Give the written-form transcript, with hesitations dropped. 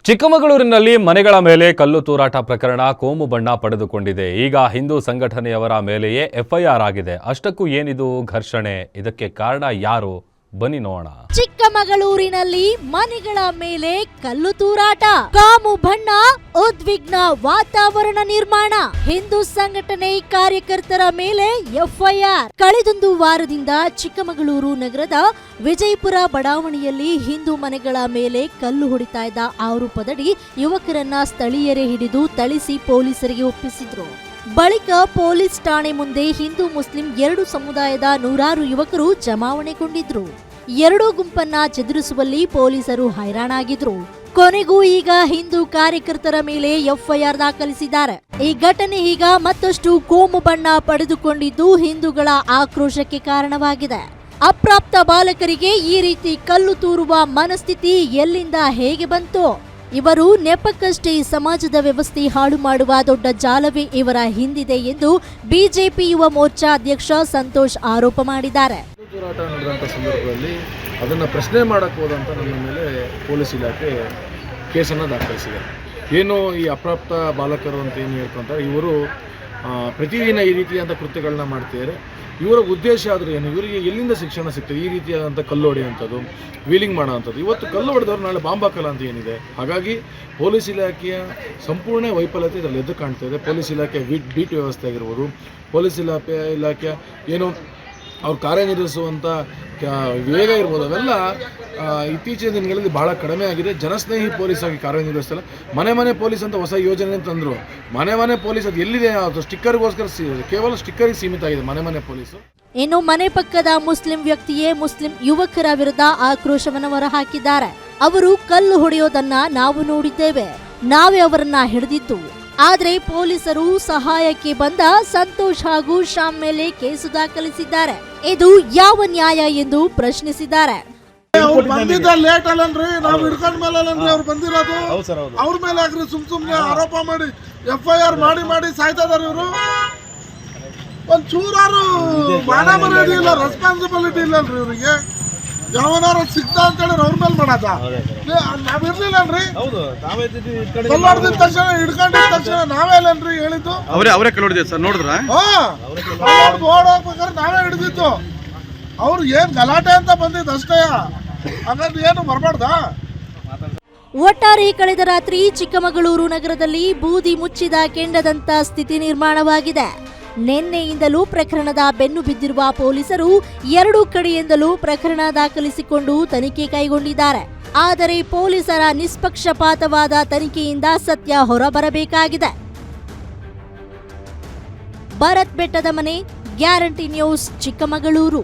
ಚಿಕ್ಕಮಗಳೂರಿನಲ್ಲಿ ಮನೆಗಳ ಮೇಲೆ ಕಲ್ಲು ತೂರಾಟ ಪ್ರಕರಣ ಕೋಮು ಬಣ್ಣ ಪಡೆದುಕೊಂಡಿದೆ. ಈಗ ಹಿಂದೂ ಸಂಘಟನೆಯವರ ಮೇಲೆಯೇ ಎಫ್ಐಆರ್ ಆಗಿದೆ. ಅಷ್ಟಕ್ಕೂ ಏನಿದು ಘರ್ಷಣೆ? ಇದಕ್ಕೆ ಕಾರಣ ಯಾರು? ಬನ್ನಿ ನೋಡೋಣ. ಚಿಕ್ಕಮಗಳೂರಿನಲ್ಲಿ ಮನೆಗಳ ಮೇಲೆ ಕಲ್ಲು ತೂರಾಟ, ಕಾಮು ಬಣ್ಣ, ಉದ್ವಿಗ್ನ ವಾತಾವರಣ ನಿರ್ಮಾಣ, ಹಿಂದೂ ಸಂಘಟನೆ ಕಾರ್ಯಕರ್ತರ ಮೇಲೆ ಎಫ್ಐಆರ್. ಕಳೆದೊಂದು ವಾರದಿಂದ ಚಿಕ್ಕಮಗಳೂರು ನಗರದ ವಿಜಯಪುರ ಬಡಾವಣೆಯಲ್ಲಿ ಹಿಂದೂ ಮನೆಗಳ ಮೇಲೆ ಕಲ್ಲು ಹೊಡಿತಾ ಇದ್ದ ಆರೋಪದಡಿ ಯುವಕರನ್ನ ಸ್ಥಳೀಯರೇ ಹಿಡಿದು ಥಳಿಸಿ ಪೊಲೀಸರಿಗೆ ಒಪ್ಪಿಸಿದ್ರು. ಬಳಿಕ ಪೊಲೀಸ್ ಠಾಣೆ ಮುಂದೆ ಹಿಂದೂ ಮುಸ್ಲಿಂ ಎರಡು ಸಮುದಾಯದ ನೂರಾರು ಯುವಕರು ಜಮಾವಣೆಗೊಂಡಿದ್ರು. ಎರಡೂ ಗುಂಪನ್ನ ಚದುರಿಸುವಲ್ಲಿ ಪೊಲೀಸರು ಹೈರಾಣಾಗಿದ್ರು. ಕೊನೆಗೂ ಈಗ ಹಿಂದೂ ಕಾರ್ಯಕರ್ತರ ಮೇಲೆ ಎಫ್ಐಆರ್ ದಾಖಲಿಸಿದ್ದಾರೆ. ಈ ಘಟನೆ ಈಗ ಮತ್ತಷ್ಟು ಕೋಮು ಬಣ್ಣ ಪಡೆದುಕೊಂಡಿದ್ದು ಹಿಂದೂಗಳ ಆಕ್ರೋಶಕ್ಕೆ ಕಾರಣವಾಗಿದೆ. ಅಪ್ರಾಪ್ತ ಬಾಲಕರಿಗೆ ಈ ರೀತಿ ಕಲ್ಲು ತೂರುವ ಮನಸ್ಥಿತಿ ಎಲ್ಲಿಂದ ಹೇಗೆ ಬಂತು? ಇವರು ನೆಪಕ್ಕಷ್ಟೇ ಸಮಾಜದ ವ್ಯವಸ್ಥೆ ಹಾಳು ಮಾಡುವ ದೊಡ್ಡ ಜಾಲವೇ ಇವರ ಹಿಂದಿದೆ ಎಂದು ಬಿಜೆಪಿ ಯುವ ಮೋರ್ಚಾ ಅಧ್ಯಕ್ಷ ಸಂತೋಷ್ ಆರೋಪ ಮಾಡಿದ್ದಾರೆ. ಹೋರಾಟ ನಡೆದಂಥ ಸಂದರ್ಭದಲ್ಲಿ ಅದನ್ನು ಪ್ರಶ್ನೆ ಮಾಡಕ್ಕೆ ಹೋದಂಥ ನಮ್ಮ ಮೇಲೆ ಪೊಲೀಸ್ ಇಲಾಖೆ ಕೇಸನ್ನು ದಾಖಲಿಸಿದೆ. ಏನು ಈ ಅಪ್ರಾಪ್ತ ಬಾಲಕರು ಅಂತ ಏನು ಹೇಳ್ಕೊಂತಾರೆ, ಇವರು ಪ್ರತಿದಿನ ಈ ರೀತಿಯಾದ ಕೃತ್ಯಗಳನ್ನ ಮಾಡ್ತಿದ್ದಾರೆ. ಇವರ ಉದ್ದೇಶ ಆದರೂ ಏನು? ಇವರಿಗೆ ಎಲ್ಲಿಂದ ಶಿಕ್ಷಣ ಸಿಗ್ತದೆ ಈ ರೀತಿಯಾದಂಥ ಕಲ್ಲು ಹೊಡೆಯುವಂಥದ್ದು, ವೀಲಿಂಗ್ ಮಾಡೋವಂಥದ್ದು? ಇವತ್ತು ಕಲ್ಲು ಹೊಡೆದವ್ರು ನಾಳೆ ಬಾಂಬ್ ಹಾಕಲ್ಲ ಅಂತ ಏನಿದೆ? ಹಾಗಾಗಿ ಪೊಲೀಸ್ ಇಲಾಖೆಯ ಸಂಪೂರ್ಣ ವೈಫಲ್ಯತೆ ಇದರಲ್ಲಿ ಎದ್ದು ಕಾಣ್ತಾ ಇದೆ. ಪೊಲೀಸ್ ಇಲಾಖೆ ಬೀಟ್ ವ್ಯವಸ್ಥೆ ಆಗಿರ್ಬೋದು, ಪೊಲೀಸ್ ಇಲಾಖೆ ಏನು ಅವ್ರು ಕಾರ್ಯನಿರ್ವಹಿಸುವಂಥ ವೇಗ ಇರ್ಬೋದು, ಅವೆಲ್ಲ ಇತ್ತೀಚಿನ ದಿನಗಳಲ್ಲಿ ಭಾಳ ಕಡಿಮೆ ಆಗಿದೆ. ಜನಸ್ನೇಹಿ ಪೊಲೀಸ್ ಆಗಿ ಕಾರ್ಯನಿರ್ವಹಿಸ್ತಲ್ಲ. ಮನೆ ಪೊಲೀಸ್ ಅಂತ ಹೊಸ ಯೋಜನೆ ತಂದರು. ಮನೆ ಪೊಲೀಸ್ ಅದು ಎಲ್ಲಿದೆ? ಅದು ಸ್ಟಿಕ್ಕರ್ಗೋಸ್ಕರ ಕೇವಲ ಸ್ಟಿಕ್ಕರಿಗೆ ಸೀಮಿತ ಆಗಿದೆ ಮನೆ ಪೊಲೀಸು. ಇನ್ನು ಮನೆ ಪಕ್ಕದ ಮುಸ್ಲಿಂ ವ್ಯಕ್ತಿಯೇ ಮುಸ್ಲಿಂ ಯುವಕರ ವಿರುದ್ಧ ಆಕ್ರೋಶವನ್ನು ಹೊರಹಾಕಿದ್ದಾರೆ. ಅವರು ಕಲ್ಲು ಹೊಡೆಯೋದನ್ನ ನಾವು ನೋಡಿದ್ದೇವೆ, ನಾವೇ ಅವರನ್ನ ಹಿಡಿದಿದ್ದು. ಆದ್ರೆ ಪೊಲೀಸರು ಸಹಾಯಕ್ಕೆ ಬಂದ ಸಂತೋಷ್ ಹಾಗೂ ಶ್ಯಾಮ್ ಮೇಲೆ ಕೇಸು ದಾಖಲಿಸಿದ್ದಾರೆ. ಇದು ಯಾವ ನ್ಯಾಯ ಎಂದು ಪ್ರಶ್ನಿಸಿದ್ದಾರೆ. ಬಂದಿದ್ದ ಲೇಟ್ ಅಲ್ಲನ್ರಿ, ನಾವು ಹಿಡ್ಕೊಂಡ ಮೇಲೆ ಅಲ್ಲನ್ರಿ ಅವ್ರು ಬಂದಿರೋದು. ಅವ್ರ ಮೇಲೆ ಆಗ್ರಿ ಸುಮ್ನೆ ಆರೋಪ ಮಾಡಿ ಎಫ್ಐಆರ್ ಮಾಡಿ ಸಾಯ್ತಾ ಇದಾರೆ ಇವರು. ಒಂದ್ ಚೂರಾರು ಮಾನ ಮರ್ಯಾದೆ ಇಲ್ಲ, ರೆಸ್ಪಾನ್ಸಿಬಿಲಿಟಿ ಇಲ್ಲನ್ರಿ ಇವರಿಗೆ. ಯಾವನಾರು ಸಿಗ್ತಾ ಅಂತ ಹೇಳಿ ಅವ್ರ ಮೇಲೆ ಮಾಡದ ನಾವ್ ಇರ್ಲಿಲ್ಲನ್ರಿ. ಕಲ್ಲಾಡ್ದಿದ ತಕ್ಷಣ ಹಿಡ್ಕೊಂಡಿದ ತಕ್ಷಣ ನಾವೇ ಅಲ್ಲನ್ರಿ ಹೇಳಿದ್ದು. ಅವರೇ ಕಲ್ಲಾಡಿದ್ವಿ ಸರ್, ನೋಡಿದ್ರ? ಬೋರ್ಡ್ ಹೋಗ್ಬೇಕಾದ್ರೆ ನಾವೇ ಹಿಡಿದಿತ್ತು. ಅವ್ರು ಏನ್ ಗಲಾಟೆ ಅಂತ ಬಂದಿದ್ದು ಅಷ್ಟೇ, ಹಾಗಾದ್ರೆ ಏನು ಬರಬಾರ್ದ? ಒಟ್ಟಾರೆ ಕಳೆದ ರಾತ್ರಿ ಚಿಕ್ಕಮಗಳೂರು ನಗರದಲ್ಲಿ ಬೂದಿ ಮುಚ್ಚಿದ ಕೆಂಡದಂತ ಸ್ಥಿತಿ ನಿರ್ಮಾಣವಾಗಿದೆ. ನಿನ್ನೆಯಿಂದಲೂ ಪ್ರಕರಣದ ಬೆನ್ನು ಬಿದ್ದಿರುವ ಪೊಲೀಸರು ಎರಡೂ ಕಡೆಯಿಂದಲೂ ಪ್ರಕರಣ ದಾಖಲಿಸಿಕೊಂಡು ತನಿಖೆ ಕೈಗೊಂಡಿದ್ದಾರೆ. ಆದರೆ ಪೊಲೀಸರ ನಿಷ್ಪಕ್ಷಪಾತವಾದ ತನಿಖೆಯಿಂದ ಸತ್ಯ ಹೊರಬರಬೇಕಾಗಿದೆ. ಭರತ್ ಬೆಟ್ಟದ ಮನೆ, ಗ್ಯಾರಂಟಿ ನ್ಯೂಸ್, ಚಿಕ್ಕಮಗಳೂರು.